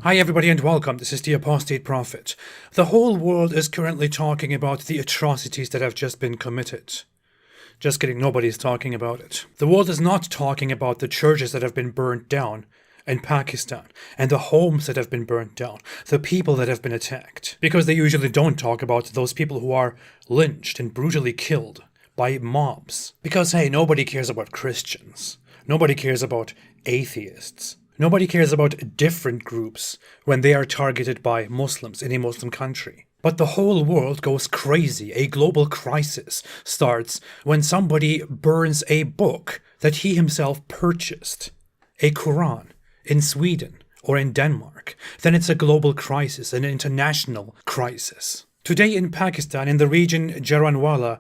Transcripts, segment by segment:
Hi everybody and welcome, this is the Apostate Prophet. The whole world is currently talking about the atrocities that have just been committed. Just kidding, nobody's talking about it. The world is not talking about the churches that have been burnt down in Pakistan, and the homes that have been burnt down, the people that have been attacked. Because they usually don't talk about those people who are lynched and brutally killed by mobs. Because hey, nobody cares about Christians. Nobody cares about atheists. Nobody cares about different groups when they are targeted by Muslims in a Muslim country. But the whole world goes crazy. A global crisis starts when somebody burns a book that he himself purchased, a Quran, in Sweden or in Denmark. Then it's a global crisis, an international crisis. Today in Pakistan, in the region Jaranwala,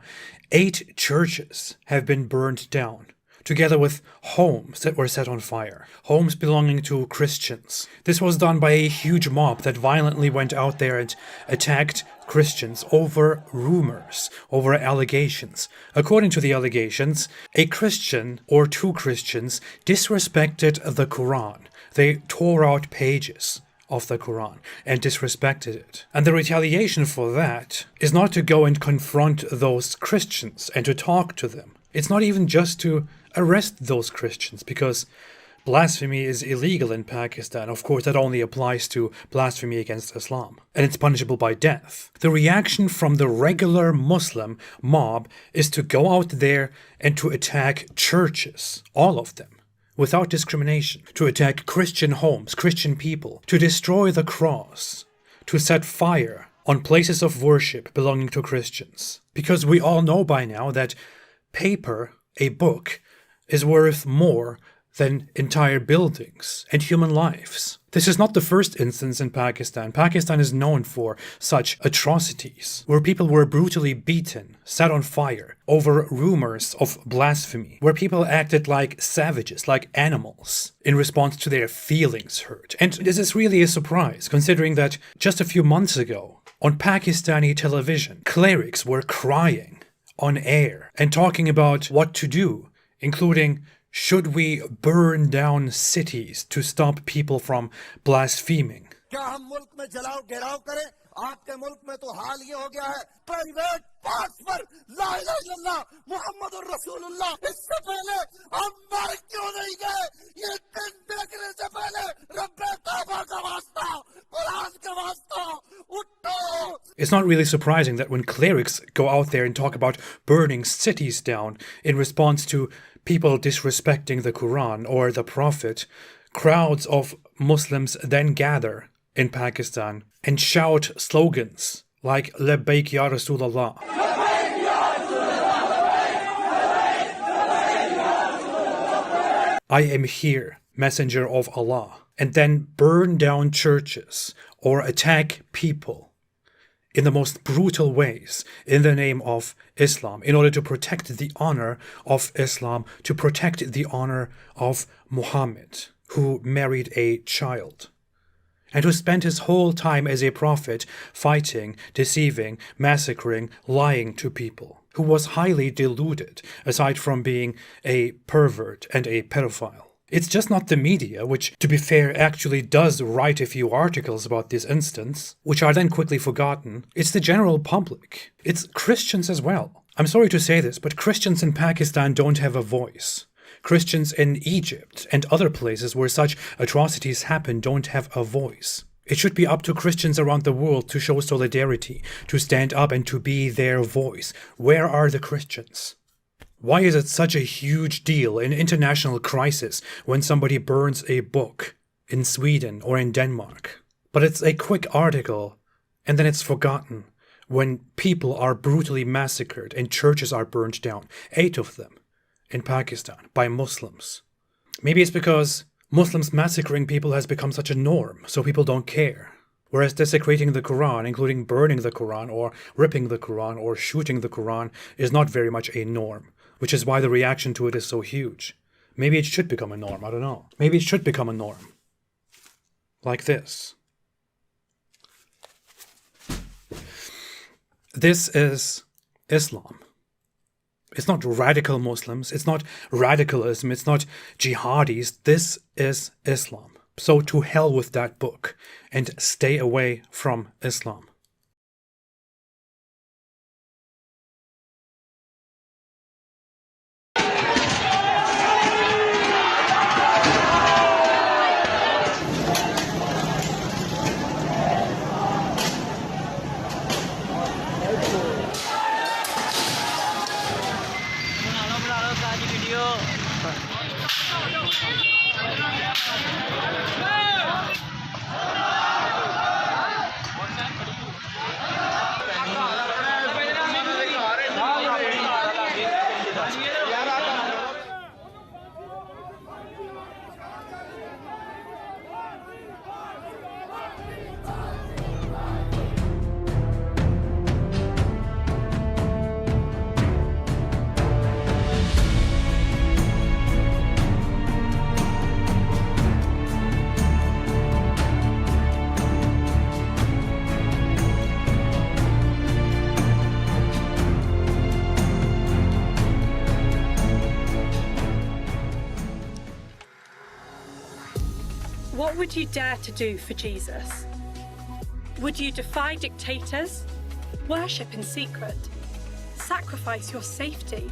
8 churches have been burned down, together with homes that were set on fire, homes belonging to Christians. This was done by a huge mob that violently went out there and attacked Christians over rumors, over allegations. According to the allegations, a Christian or 2 Christians disrespected the Quran. They tore out pages of the Quran and disrespected it. And the retaliation for that is not to go and confront those Christians and to talk to them. It's not even just to arrest those Christians, because blasphemy is illegal in Pakistan. Of course, that only applies to blasphemy against Islam, and it's punishable by death. The reaction from the regular Muslim mob is to go out there and to attack churches, all of them, without discrimination, to attack Christian homes, Christian people, to destroy the cross, to set fire on places of worship belonging to Christians. Because we all know by now that paper, a book, is worth more than entire buildings and human lives. This is not the first instance in Pakistan. Pakistan is known for such atrocities, where people were brutally beaten, set on fire, over rumors of blasphemy, where people acted like savages, like animals, in response to their feelings hurt. And this is really a surprise, considering that just a few months ago, on Pakistani television, clerics were crying on air and talking about what to do, including, should we burn down cities to stop people from blaspheming? It's not really surprising that when clerics go out there and talk about burning cities down in response to people disrespecting the Quran or the Prophet, crowds of Muslims then gather in Pakistan and shout slogans like Labbaik Ya Rasulallah. I am here, Messenger of Allah, and then burn down churches or attack people in the most brutal ways in the name of Islam, in order to protect the honor of Islam, to protect the honor of Muhammad, who married a child, and who spent his whole time as a prophet fighting, deceiving, massacring, lying to people, who was highly deluded, aside from being a pervert and a pedophile. It's just not the media, which, to be fair, actually does write a few articles about this instance, which are then quickly forgotten. It's the general public. It's Christians as well. I'm sorry to say this, but Christians in Pakistan don't have a voice. Christians in Egypt and other places where such atrocities happen don't have a voice. It should be up to Christians around the world to show solidarity, to stand up and to be their voice. Where are the Christians? Why is it such a huge deal, an international crisis, when somebody burns a book in Sweden or in Denmark? But it's a quick article, and then it's forgotten when people are brutally massacred and churches are burned down, 8 of them in Pakistan, by Muslims. Maybe it's because Muslims massacring people has become such a norm, so people don't care. Whereas desecrating the Quran, including burning the Quran or ripping the Quran or shooting the Quran, is not very much a norm, which is why the reaction to it is so huge. Maybe it should become a norm, I don't know. Maybe it should become a norm. Like this. This is Islam. It's not radical Muslims, it's not radicalism, it's not jihadis. This is Islam. So to hell with that book and stay away from Islam. What would you dare to do for Jesus? Would you defy dictators, worship in secret, sacrifice your safety?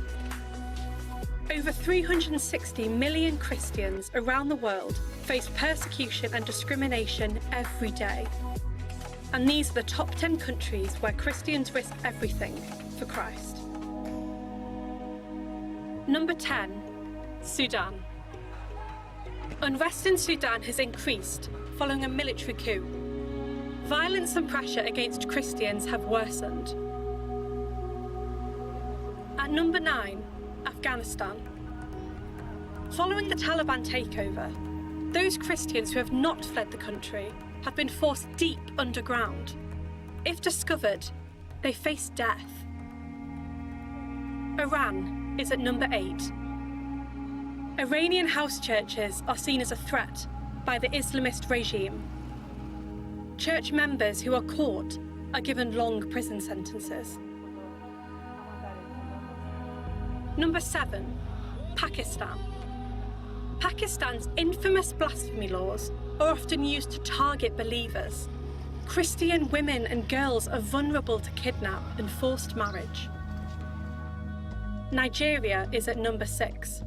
Over 360 million Christians around the world face persecution and discrimination every day. And these are the top 10 countries where Christians risk everything for Christ. Number 10, Sudan. Unrest in Sudan has increased following a military coup. Violence and pressure against Christians have worsened. At number 9, Afghanistan. Following the Taliban takeover, those Christians who have not fled the country have been forced deep underground. If discovered, they face death. Iran is at number 8. Iranian house churches are seen as a threat by the Islamist regime. Church members who are caught are given long prison sentences. Number 7, Pakistan. Pakistan's infamous blasphemy laws are often used to target believers. Christian women and girls are vulnerable to kidnap and forced marriage. Nigeria is at number 6.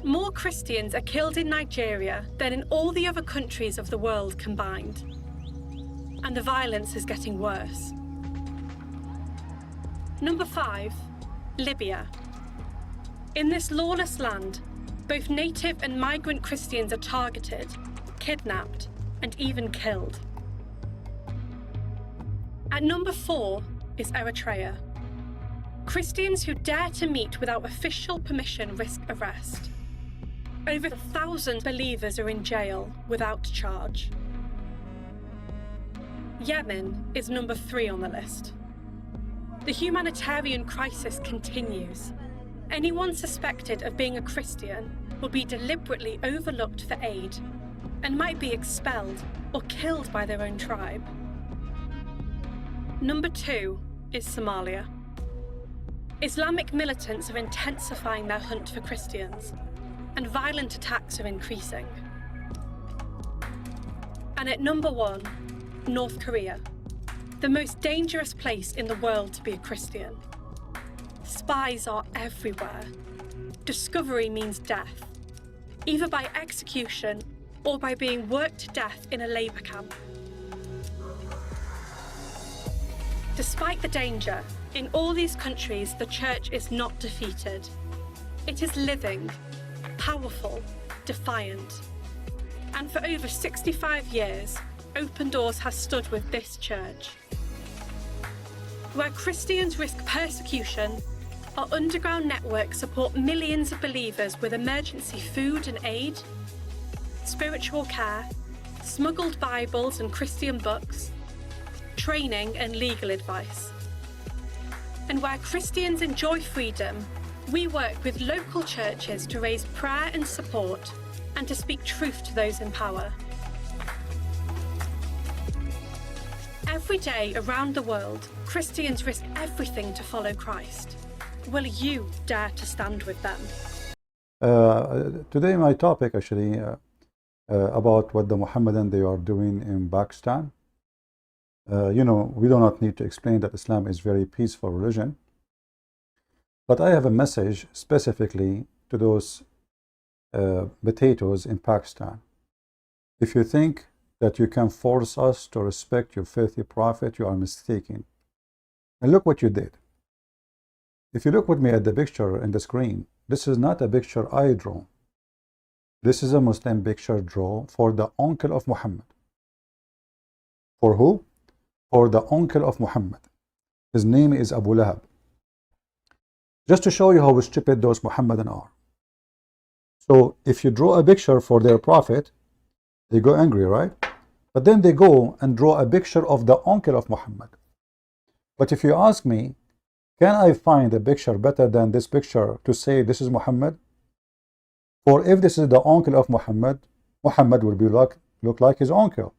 More Christians are killed in Nigeria than in all the other countries of the world combined. And the violence is getting worse. Number 5, Libya. In this lawless land, both native and migrant Christians are targeted, kidnapped, and even killed. At number 4 is Eritrea. Christians who dare to meet without official permission risk arrest. Over 1,000 believers are in jail without charge. Yemen is number 3 on the list. The humanitarian crisis continues. Anyone suspected of being a Christian will be deliberately overlooked for aid and might be expelled or killed by their own tribe. Number 2 is Somalia. Islamic militants are intensifying their hunt for Christians, and violent attacks are increasing. And at number 1, North Korea, the most dangerous place in the world to be a Christian. Spies are everywhere. Discovery means death, either by execution or by being worked to death in a labour camp. Despite the danger, in all these countries the church is not defeated. It is living, powerful, defiant. And for over 65 years, Open Doors has stood with this church. Where Christians risk persecution, our underground networks support millions of believers with emergency food and aid, spiritual care, smuggled Bibles and Christian books, training and legal advice. And where Christians enjoy freedom, we work with local churches to raise prayer and support and to speak truth to those in power. Every day around the world, Christians risk everything to follow Christ. Will you dare to stand with them? Today my topic actually about what the Muhammadan they are doing in Pakistan. You know, we do not need to explain that Islam is very peaceful religion. But I have a message specifically to those potatoes in Pakistan. If you think that you can force us to respect your filthy prophet, you are mistaken. And look what you did. If you look with me at the picture in the screen, this is not a picture I draw. This is a Muslim picture drawn for the uncle of Muhammad. For who? For the uncle of Muhammad. His name is Abu Lahab. Just to show you how stupid those Muhammadan are. So if you draw a picture for their prophet, they go angry, right? But then they go and draw a picture of the uncle of Muhammad. But if you ask me, can I find a picture better than this picture to say this is Muhammad? For if this is the uncle of Muhammad, Muhammad will be look like his uncle.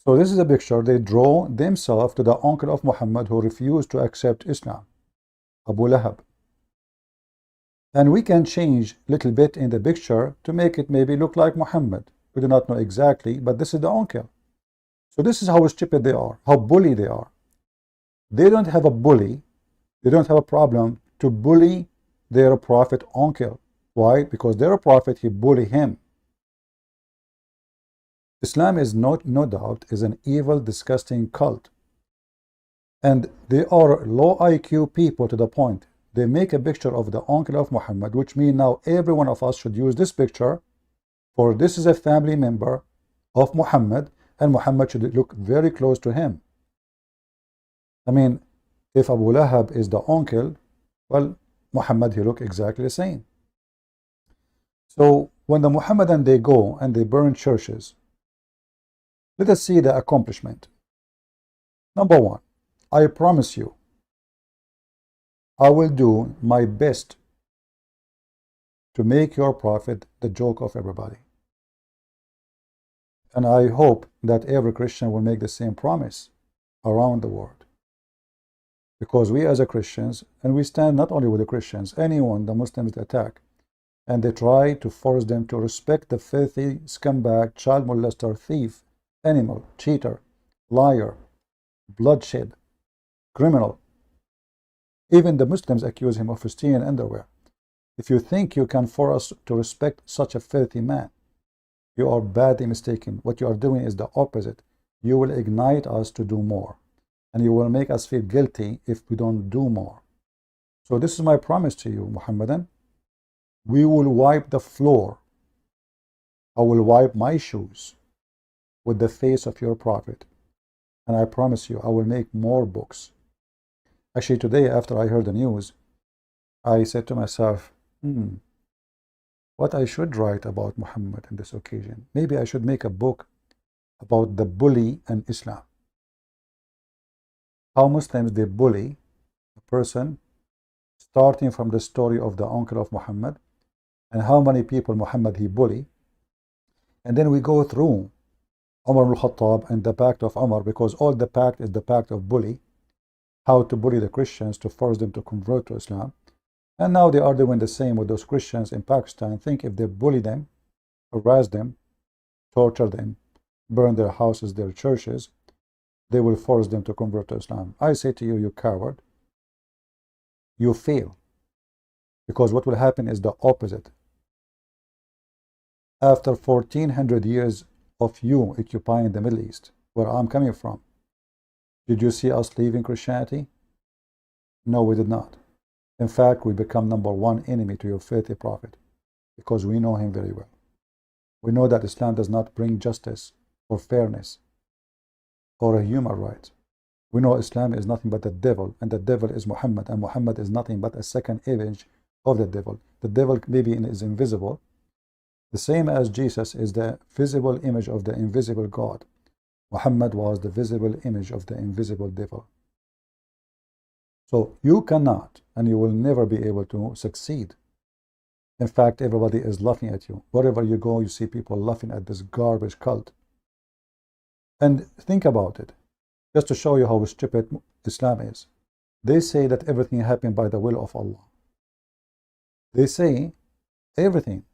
So this is a picture they draw themselves to the uncle of Muhammad who refused to accept Islam, Abu Lahab. And we can change a little bit in the picture to make it maybe look like Muhammad. We do not know exactly, but this is the uncle. So this is how stupid they are, how bully they are. They don't have a bully, they don't have a problem to bully their prophet uncle. Why? Because their prophet, he bully him. Islam is no doubt is an evil, disgusting cult. And they are low IQ people to the point. They make a picture of the uncle of Muhammad, which means now every one of us should use this picture, for this is a family member of Muhammad, and Muhammad should look very close to him. I mean, if Abu Lahab is the uncle, well, Muhammad, he look exactly the same. So when the Muhammadan they go and they burn churches, let us see the accomplishment. Number one, I promise you, I will do my best to make your prophet the joke of everybody. And I hope that every Christian will make the same promise around the world. Because we as a Christians, and we stand not only with the Christians, anyone the Muslims attack, and they try to force them to respect the filthy, scumbag, child molester, thief, animal, cheater, liar, bloodshed, criminal. Even the Muslims accuse him of stealing underwear. If you think you can force us to respect such a filthy man, you are badly mistaken. What you are doing is the opposite. You will ignite us to do more, and you will make us feel guilty if we don't do more. So this is my promise to you, Muhammadan. We will wipe the floor. I will wipe my shoes with the face of your prophet. And I promise you, I will make more books. Actually, today, after I heard the news, I said to myself, what I should write about Muhammad on this occasion. Maybe I should make a book about the bully and Islam. How Muslims, they bully a person, starting from the story of the uncle of Muhammad, and how many people Muhammad he bully. And then we go through Umar al-Khattab and the pact of Umar, because all the pact is the pact of bully, how to bully the Christians to force them to convert to Islam. And now they are doing the same with those Christians in Pakistan. Think if they bully them, harass them, torture them, burn their houses, their churches, they will force them to convert to Islam. I say to you, you coward, you fail. Because what will happen is the opposite. After 1400 years of you occupying the Middle East, where I'm coming from, did you see us leaving Christianity? No, we did not. In fact, we become #1 enemy to your filthy prophet, because we know him very well. We know that Islam does not bring justice or fairness or a human right. We know Islam is nothing but the devil, and the devil is Muhammad, and Muhammad is nothing but a second image of the devil. The devil maybe is invisible, the same as Jesus is the visible image of the invisible God. Muhammad was the visible image of the invisible devil. So you cannot, and you will never be able to succeed. In fact, everybody is laughing at you. Wherever you go, you see people laughing at this garbage cult. And think about it, just to show you how stupid Islam is. They say that everything happened by the will of Allah. They say everything,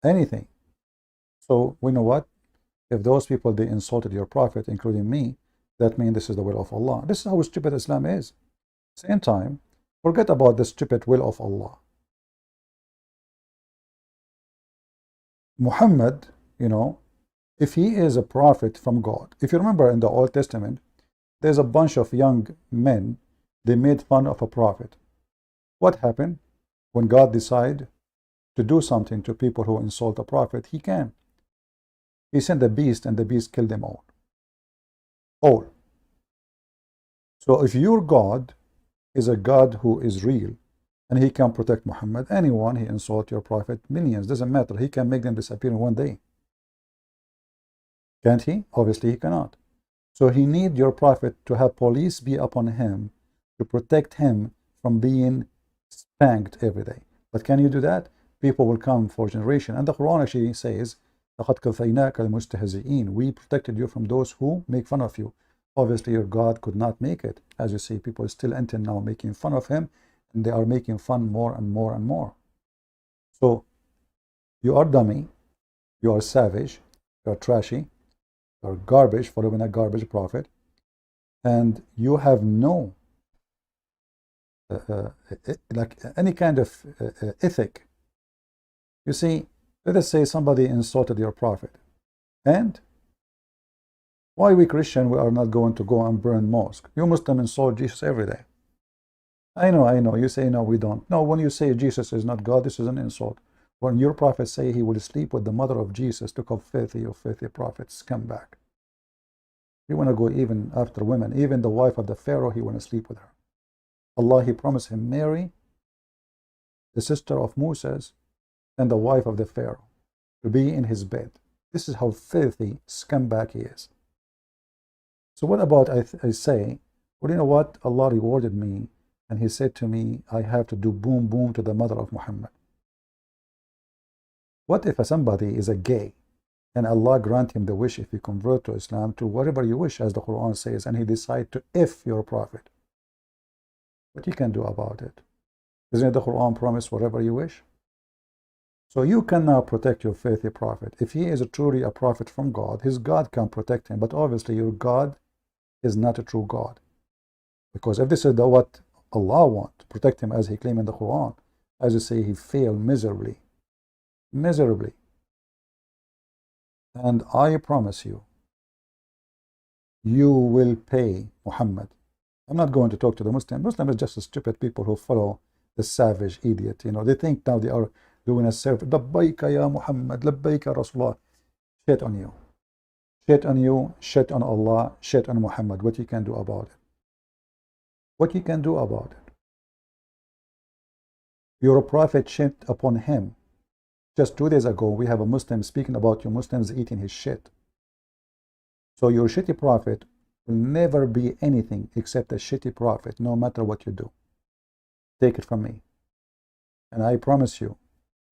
anything. So we know what? If those people, they insulted your prophet, including me, that means this is the will of Allah. This is how stupid Islam is. Same time, forget about the stupid will of Allah. Muhammad, if he is a prophet from God, if you remember in the Old Testament, there's a bunch of young men, they made fun of a prophet. What happened? When God decided to do something to people who insult a prophet, he can. He sent a beast, and the beast killed them all. All. So if your God is a God who is real, and he can protect Muhammad, anyone he insult your prophet, millions, doesn't matter, he can make them disappear in one day. Can't he? Obviously he cannot. So he need your prophet to have police be upon him to protect him from being spanked every day. But can you do that? People will come for generation. And the Quran actually says, we protected you from those who make fun of you. Obviously your God could not make it. As you see, people still enter now making fun of him, and they are making fun more and more and more. So you are dummy, you are savage, you are trashy, you are garbage, following a garbage prophet, and you have no like any kind of ethic. You see, let us say somebody insulted your prophet, and why we Christian, we are not going to go and burn mosque? You Muslim insult Jesus every day. I know, you say no, we don't. No, when you say Jesus is not God, this is an insult. When your prophet say he will sleep with the mother of Jesus, to call filthy prophets, come back. You want to go even after women, even the wife of the Pharaoh, he want to sleep with her. Allah, he promised him Mary, the sister of Moses, and the wife of the Pharaoh, to be in his bed. This is how filthy scumbag he is. So what about I say, well, you know what? Allah rewarded me, and he said to me, I have to do boom boom to the mother of Muhammad. What if somebody is a gay, and Allah grant him the wish, if he convert to Islam, to whatever you wish, as the Quran says, and he decide to F your prophet? What you can do about it? Isn't it the Quran promise whatever you wish? So you can now protect your faithful prophet. If he is truly a prophet from God, his God can protect him. But obviously your God is not a true God. Because if this is what Allah wants, to protect him as he claimed in the Quran, as you say, he failed miserably. Miserably. And I promise you, you will pay Muhammad. I'm not going to talk to the Muslim. Muslim is just stupid people who follow the savage idiot. They think now they are doing a service. Labbaika ya Muhammad, labbaika Rasulullah. Shit on you. Shit on you, shit on Allah, shit on Muhammad. What you can do about it? What you can do about it? Your prophet shit upon him. Just 2 days ago, we have a Muslim speaking about you Muslims eating his shit. So your shitty prophet will never be anything except a shitty prophet, no matter what you do. Take it from me. And I promise you,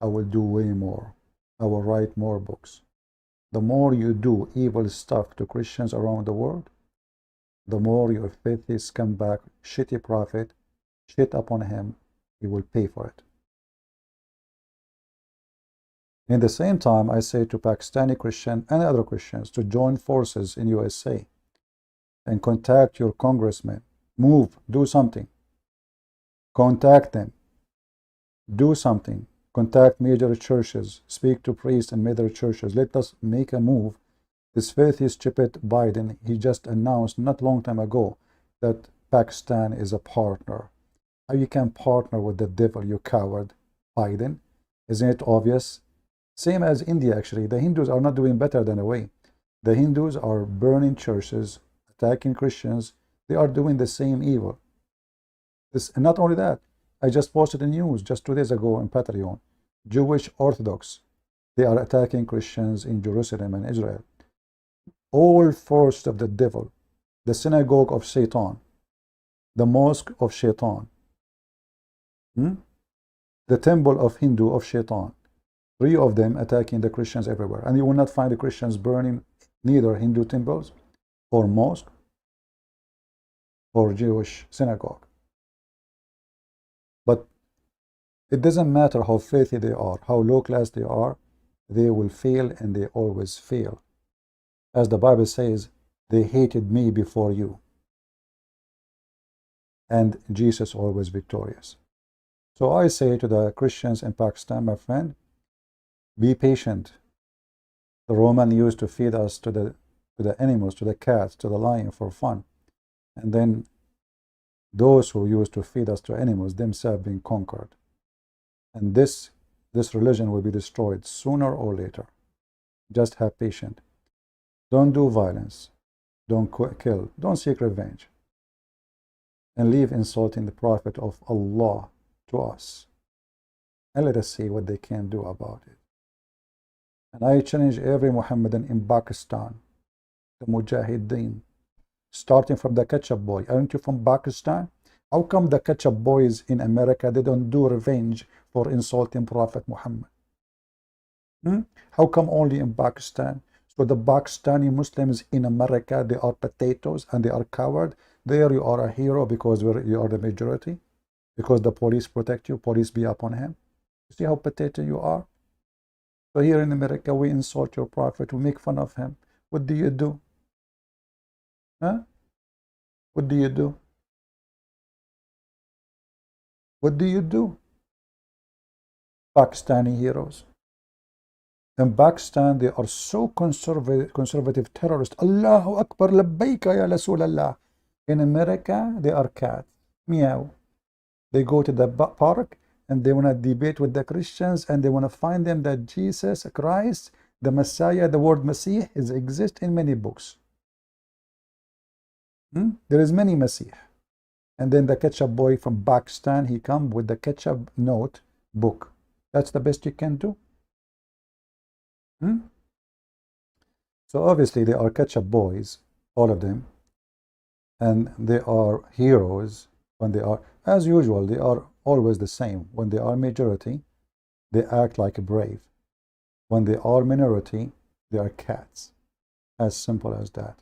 I will do way more. I will write more books. The more you do evil stuff to Christians around the world, the more your filthy scumbag, shitty prophet, shit upon him, he will pay for it. In the same time, I say to Pakistani Christian and other Christians to join forces in USA and contact your congressmen. Move, do something. Contact them. Do something. Contact major churches. Speak to priests and major churches. Let us make a move. This filthy, stupid Biden, he just announced not long time ago that Pakistan is a partner. How you can partner with the devil, you coward, Biden? Isn't it obvious? Same as India, actually. The Hindus are not doing better than away. The Hindus are burning churches, attacking Christians. They are doing the same evil. And not only that, I just posted the news just 2 days ago in Patreon. Jewish Orthodox, they are attacking Christians in Jerusalem and Israel. All forced of the devil, the synagogue of Satan, the mosque of Shaitan, the temple of Hindu of Shaitan. 3 of them attacking the Christians everywhere. And you will not find the Christians burning neither Hindu temples or mosque or Jewish synagogue. But it doesn't matter how filthy they are, how low class they are. they will fail, and they always fail. As the Bible says, they hated me before you. And Jesus always victorious. So I say to the Christians in Pakistan, my friend, be patient. The Roman used to feed us to the animals, to the cats, to the lion for fun. And then those who used to feed us to animals themselves being conquered. And this religion will be destroyed sooner or later. Just have patience. Don't do violence. Don't kill. Don't seek revenge. And leave insulting the Prophet of Allah to us. And let us see what they can do about it. And I challenge every Muhammadan in Pakistan, the Mujahideen, starting from the ketchup boy. Aren't you from Pakistan? How come the ketchup boys in America, they don't do revenge for insulting Prophet Muhammad? How come only in Pakistan? So the Pakistani Muslims in America, they are potatoes and they are coward. There you are a hero because you are the majority. Because the police protect you, police be upon him. You see how potato you are? So here in America, we insult your prophet, we make fun of him. What do you do? Huh? What do you do? What do you do? Pakistani heroes. In Pakistan, they are so conservative terrorists. Allahu Akbar, labbaika ya Rasulallah. In America, they are cats. Meow. They go to the park and they want to debate with the Christians and they want to find them that Jesus Christ, the Messiah, the word Messiah exists in many books. There is many Messiah. And then the ketchup boy from Pakistan, he come with the ketchup note book. That's the best you can do. So obviously they are ketchup boys, all of them. And they are heroes when they are, as usual, they are always the same. When they are majority, they act like brave. When they are minority, they are cats. As simple as that.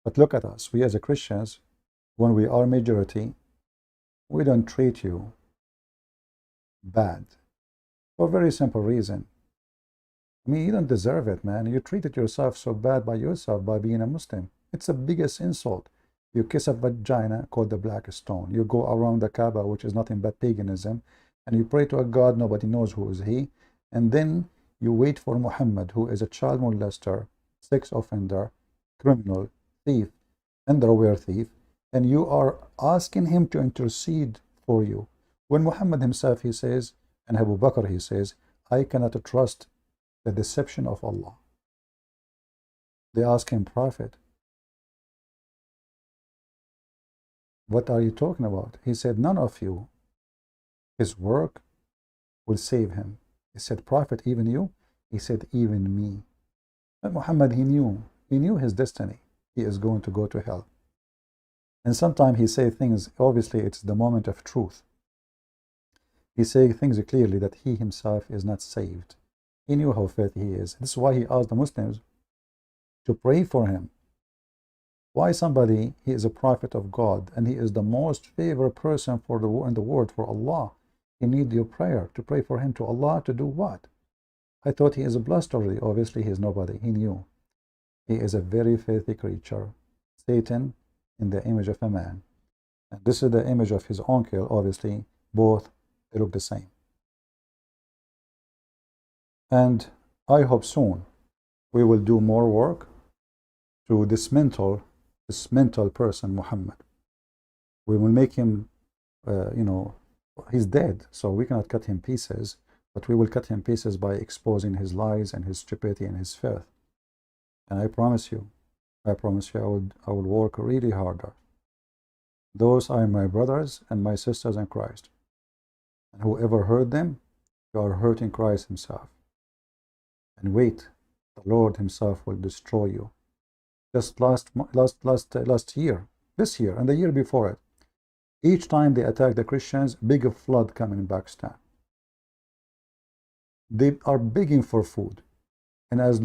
But look at us. We as a Christians, when we are majority, we don't treat you bad. For a very simple reason. I mean, you don't deserve it, man. You treated yourself so bad by yourself by being a Muslim. It's the biggest insult. You kiss a vagina called the black stone. You go around the Kaaba, which is nothing but paganism, and you pray to a God, nobody knows who is he. And then you wait for Muhammad, who is a child molester, sex offender, criminal, thief, underwear thief, and you are asking him to intercede for you. When Muhammad himself, he says, and Abu Bakr, he says, I cannot trust the deception of Allah. They ask him, Prophet, what are you talking about? He said, none of you, his work will save him. He said, Prophet, even you? He said, even me. But Muhammad, he knew his destiny. He is going to go to hell. And sometimes he say things, obviously it's the moment of truth. He say things clearly that he himself is not saved. He knew how filthy he is. This is why he asked the Muslims to pray for him. Why somebody, he is a prophet of God, and he is the most favored person in the world for Allah. He needs your prayer, to pray for him to Allah to do what? I thought he is a blustery. Obviously he is nobody. He knew. He is a very filthy creature. Satan in the image of a man. And this is the image of his uncle, obviously. Both, they look the same. And I hope soon we will do more work to dismantle this mental person, Muhammad. We will make him, he's dead, so we cannot cut him pieces, but we will cut him pieces by exposing his lies and his stupidity and his filth. And I promise you, I will work really harder. Those are my brothers and my sisters in Christ. And whoever hurt them, you are hurting Christ himself. And wait, the Lord himself will destroy you. Just last year, this year, and the year before it, each time they attack the Christians, big flood coming in Pakistan. They are begging for food, and as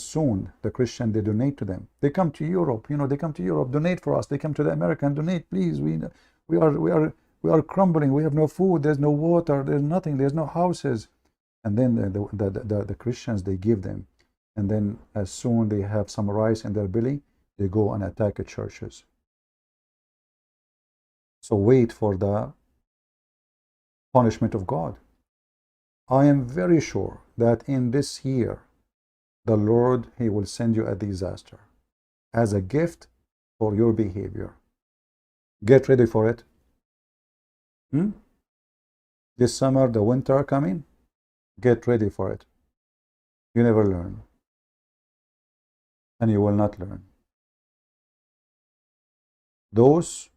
soon the Christian, they donate to them. They come to Europe, they come to Europe, donate for us. They come to the American, donate, please. We are crumbling. We have no food. There's no water. There's nothing. There's no houses. and then the Christians, they give them, and then as soon they have some rice in their belly, they go and attack the churches. So wait for the punishment of God. I am very sure that in this year, the Lord, He will send you a disaster as a gift for your behavior. Get ready for it. This summer, the winter coming, get ready for it. You never learn, and you will not learn. Those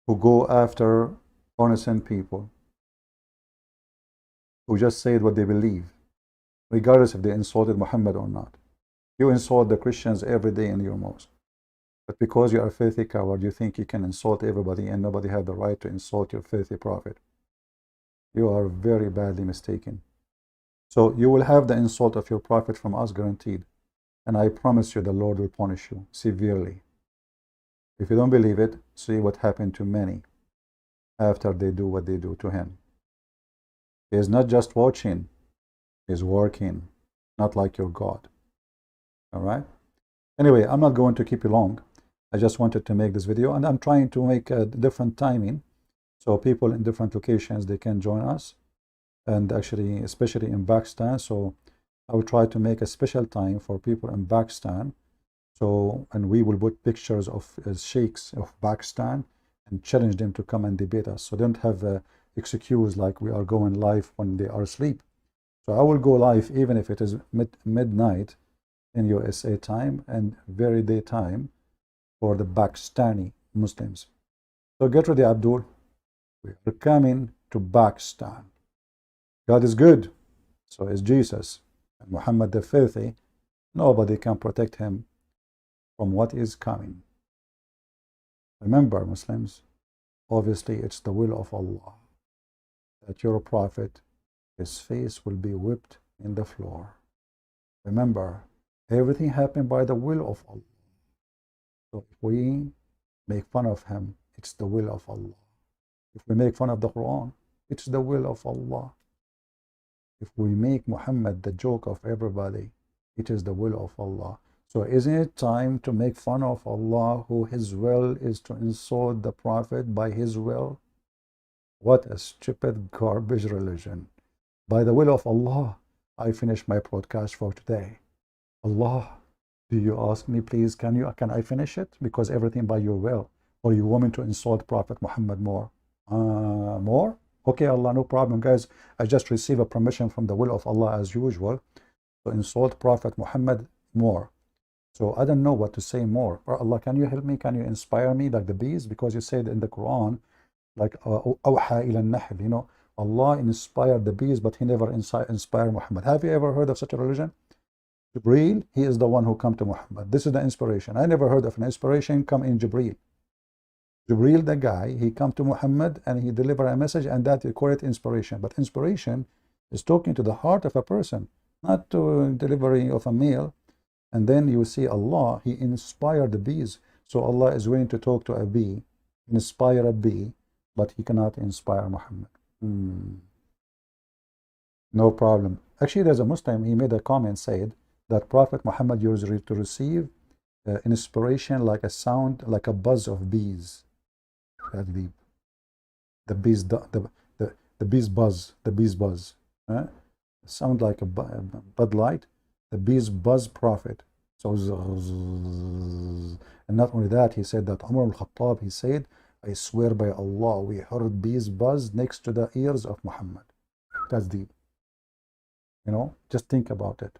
who go after innocent people, who just said what they believe, regardless if they insulted Muhammad or not. You insult the Christians every day in your mosque. But because you are a filthy coward, you think you can insult everybody and nobody has the right to insult your filthy prophet. You are very badly mistaken. So you will have the insult of your prophet from us guaranteed. And I promise you the Lord will punish you severely. If you don't believe it, see what happened to many after they do what they do to him. He is not just watching, he is working, not like your God. All right? Anyway, I'm not going to keep you long. I just wanted to make this video, and I'm trying to make a different timing so people in different locations, they can join us, and actually especially in Pakistan. So I will try to make a special time for people in Pakistan. So, and we will put pictures of sheikhs of Pakistan and challenge them to come and debate us. So don't have an excuse like we are going live when they are asleep. So I will go live even if it is midnight in USA time and very daytime for the Pakistani Muslims. So get ready, Abdul. We are coming to Pakistan. God is good. So is Jesus. And Muhammad the filthy, nobody can protect him from what is coming. Remember, Muslims, obviously it's the will of Allah that your prophet, his face will be whipped in the floor. Remember, everything happened by the will of Allah. So if we make fun of him, it's the will of Allah. If we make fun of the Quran, it's the will of Allah. If we make Muhammad the joke of everybody, it is the will of Allah. So isn't it time to make fun of Allah, who his will is to insult the Prophet by his will? What a stupid garbage religion. By the will of Allah, I finish my broadcast for today. Allah, do you ask me, please, can I finish it? Because everything by your will. Or you want me to insult Prophet Muhammad more? More? Okay, Allah, no problem, guys. I just received a permission from the will of Allah as usual to insult Prophet Muhammad more. So I don't know what to say more. Or Allah, can you help me? Can you inspire me like the bees? Because you said in the Quran, like أوحى إلى النحل, you know, Allah inspired the bees, but he never inspired Muhammad. Have you ever heard of such a religion? Jibreel, he is the one who come to Muhammad. This is the inspiration. I never heard of an inspiration come in Jibreel. Jibreel, the guy, he come to Muhammad and he deliver a message, and that you call it inspiration. But inspiration is talking to the heart of a person, not to delivery of a meal. And then you see Allah, he inspired the bees. So Allah is willing to talk to a bee, inspire a bee, but he cannot inspire Muhammad. No problem. Actually, there's a Muslim, he made a comment, said that Prophet Muhammad used to receive inspiration like a sound, like a buzz of bees. That's deep. The bees, the bees buzz, the bees buzz. Sound like a Bud Light. The bees buzz Prophet. So, and not only that, he said that Umar al-Khattab, he said, I swear by Allah, we heard bees buzz next to the ears of Muhammad. That's deep. You know, just think about it.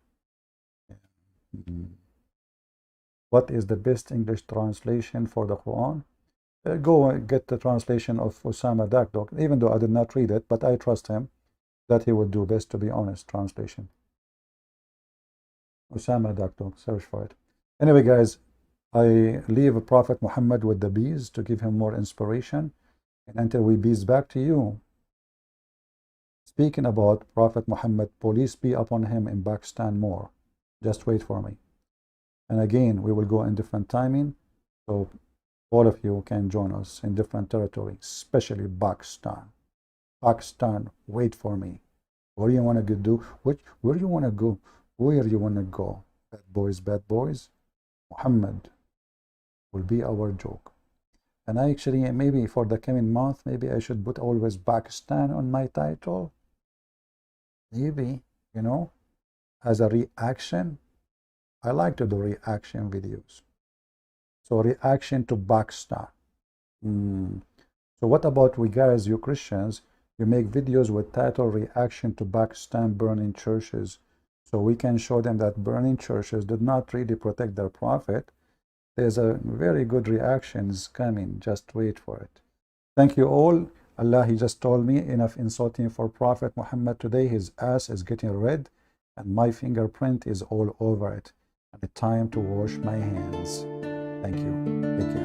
What is the best English translation for the Quran? Go and get the translation of Osama Dakdok, even though I did not read it, but I trust him that he would do best, to be honest, translation. Osama Dakdok, search for it. Anyway, guys, I leave Prophet Muhammad with the bees to give him more inspiration. And until we bees back to you, speaking about Prophet Muhammad, police be upon him in Pakistan more. Just wait for me. And again, we will go in different timing, so all of you can join us in different territories, especially Pakistan. Pakistan, wait for me. What do you want to do? Where you want to go? Where you want to go? Bad boys. Muhammad will be our joke. And I actually, maybe for the coming month, maybe I should put always Pakistan on my title. Maybe, you know, as a reaction. I like to do reaction videos. So reaction to Pakistan. So what about we guys, you Christians, you make videos with title reaction to Pakistan burning churches. So we can show them that burning churches did not really protect their prophet. There's a very good reactions coming. Just wait for it. Thank you all. Allah, he just told me enough insulting for Prophet Muhammad today. His ass is getting red and my fingerprint is all over it. And it's time to wash my hands. Thank you. Take care.